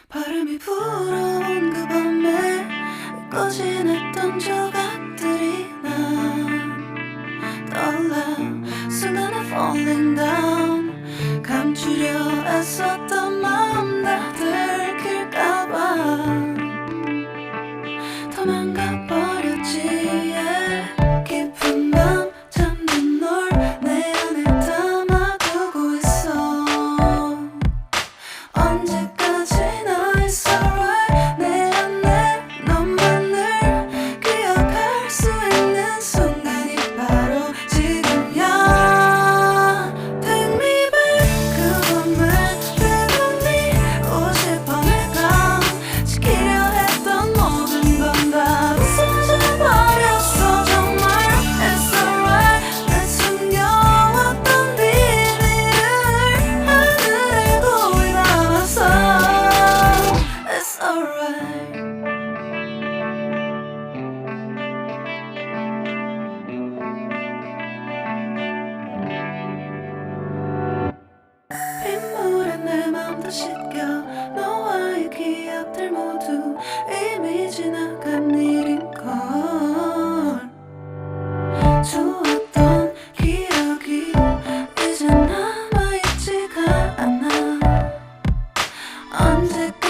바람이 불어온 그 밤에 꺼진했던 조각들이 난 떠올라. 순간에 falling down. 감추려 애썼던 마음 다 들킬까봐 도망가버렸지. yeah. 깊은 밤 잠든 널 내 안에 담아두고 있어. 언제까지나 it's alright. 내 안에 너만을 기억할 수 있는 순간이 바로 지금이야. Take me back. 그 밤에 되돌리 오고 싶어. 내가 지키려 했던 모든 건 다 부서져버렸어. 정말 it's alright. 내 숨겨왔던 비밀을 하늘에 고이 남았어. It's alright. 빗물에 내 맘도 씻겨. 너와의 기억들 모두 이미 지나간 일인걸. 좋았던 기억이 이제 남아있지가 않아. 언제까지